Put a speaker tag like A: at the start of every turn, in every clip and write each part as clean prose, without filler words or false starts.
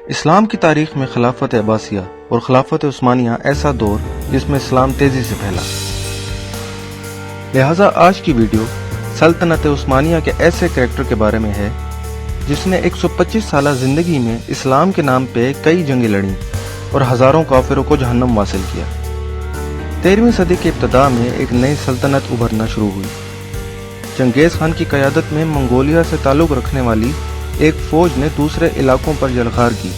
A: اسلام کی تاریخ میں خلافت عباسیہ اور خلافت عثمانیہ ایسا دور جس میں اسلام تیزی سے پھیلا۔ لہٰذا آج کی ویڈیو سلطنت عثمانیہ کے ایسے کریکٹر کے بارے میں ہے جس نے 125 سالہ زندگی میں اسلام کے نام پہ کئی جنگیں لڑیں اور ہزاروں کافروں کو جہنم واصل کیا۔ 13ویں صدی کے ابتدا میں ایک نئی سلطنت ابھرنا شروع ہوئی۔ چنگیز خان کی قیادت میں منگولیا سے تعلق رکھنے والی ایک فوج نے دوسرے علاقوں پر جلغار کی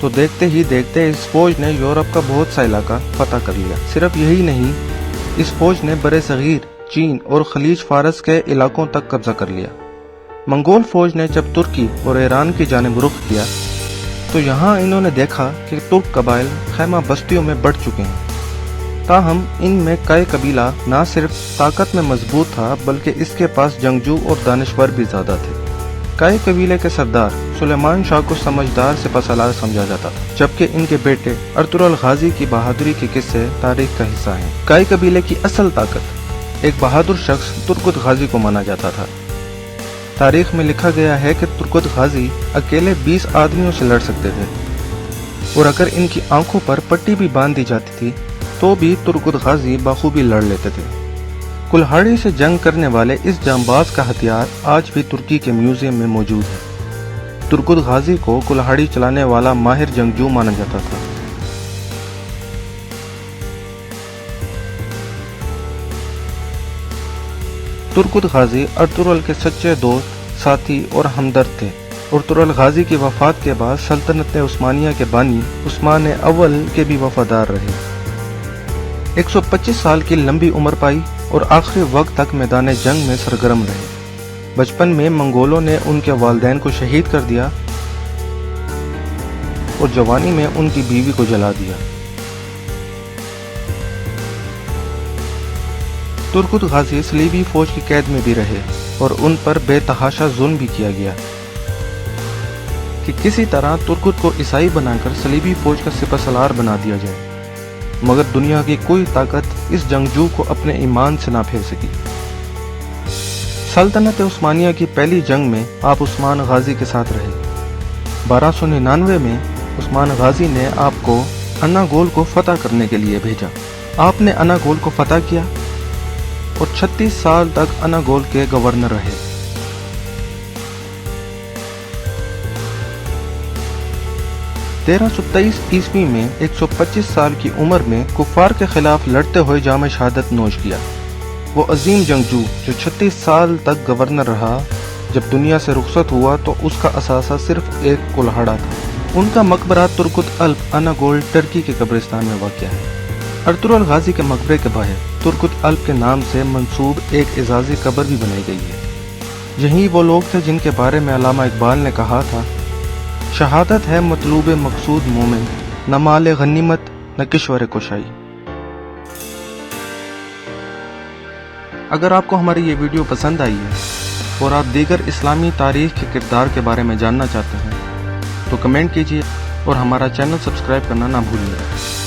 A: تو دیکھتے ہی دیکھتے اس فوج نے یورپ کا بہت سا علاقہ فتح کر لیا۔ صرف یہی نہیں، اس فوج نے برِ صغیر، چین اور خلیج فارس کے علاقوں تک قبضہ کر لیا۔ منگول فوج نے جب ترکی اور ایران کی جانب رخ کیا تو یہاں انہوں نے دیکھا کہ ترک قبائل خیمہ بستیوں میں بڑھ چکے ہیں، تاہم ان میں کئی قبیلہ نہ صرف طاقت میں مضبوط تھا بلکہ اس کے پاس جنگجو اور دانشور بھی زیادہ تھے۔ کئی قبیلے کے سردار سلیمان شاہ کو سمجھدار سپہ سالار سمجھا جاتا تھا، جبکہ ان کے بیٹے ارطغرل غازی کی بہادری کے قصے تاریخ کا حصہ ہیں۔ کئی قبیلے کی اصل طاقت ایک بہادر شخص ترکت غازی کو مانا جاتا تھا۔ تاریخ میں لکھا گیا ہے کہ ترکت غازی اکیلے 20 آدمیوں سے لڑ سکتے تھے، اور اگر ان کی آنکھوں پر پٹی بھی باندھ دی جاتی تھی تو بھی ترکت غازی بخوبی لڑ لیتے تھے۔ کلہاڑی سے جنگ کرنے والے اس جانباز کا ہتھیار آج بھی ترکی کے میوزیم میں موجود ہے۔ ترکت غازی کو کلہاڑی چلانے والا ماہر جنگجو مانا جاتا تھا۔ ترکت غازی ارطغرل کے سچے دوست، ساتھی اور ہمدرد تھے۔ ارطغرل غازی کی وفات کے بعد سلطنت عثمانیہ کے بانی عثمان اول کے بھی وفادار رہے۔ 125 سال کی لمبی عمر پائی اور آخری وقت تک میدان جنگ میں سرگرم رہے۔ بچپن میں منگولوں نے ان کے والدین کو شہید کر دیا اور جوانی میں ان کی بیوی کو جلا دیا۔ ترکت غازی صلیبی فوج کی قید میں بھی رہے اور ان پر بے تحاشا ظلم بھی کیا گیا کہ کسی طرح ترکت کو عیسائی بنا کر صلیبی فوج کا سپہ سالار بنا دیا جائے، مگر دنیا کی کوئی طاقت اس جنگجو کو اپنے ایمان سے نہ پھیر سکی۔ سلطنت عثمانیہ کی پہلی جنگ میں آپ عثمان غازی کے ساتھ رہے۔ 1299 میں عثمان غازی نے آپ کو اناگول کو فتح کرنے کے لیے بھیجا۔ آپ نے اناگول کو فتح کیا اور 36 سال تک اناگول کے گورنر رہے۔ عیسوی میں 125 سال کی عمر میں کفار کے خلاف لڑتے ہوئے جام شہادت نوش کیا۔ وہ عظیم جنگجو جو 36 سال تک گورنر رہا، جب دنیا سے رخصت ہوا تو اس کا اثاثہ صرف ایک کلہاڑا تھا۔ ان کا مقبرہ ترکت الپ اناگول ٹرکی کے قبرستان میں واقع ہے۔ ارطغرل غازی کے مقبرے کے باہر ترکت الپ کے نام سے منسوب ایک اعزازی قبر بھی بنائی گئی ہے۔ یہی وہ لوگ تھے جن کے بارے میں علامہ اقبال نے کہا تھا، شہادت ہے مطلوب مقصود مومن، نہ مال غنیمت نہ کشور کشائی۔ اگر آپ کو ہماری یہ ویڈیو پسند آئی ہے اور آپ دیگر اسلامی تاریخ کے کردار کے بارے میں جاننا چاہتے ہیں تو کمنٹ کیجیے اور ہمارا چینل سبسکرائب کرنا نہ بھولیے۔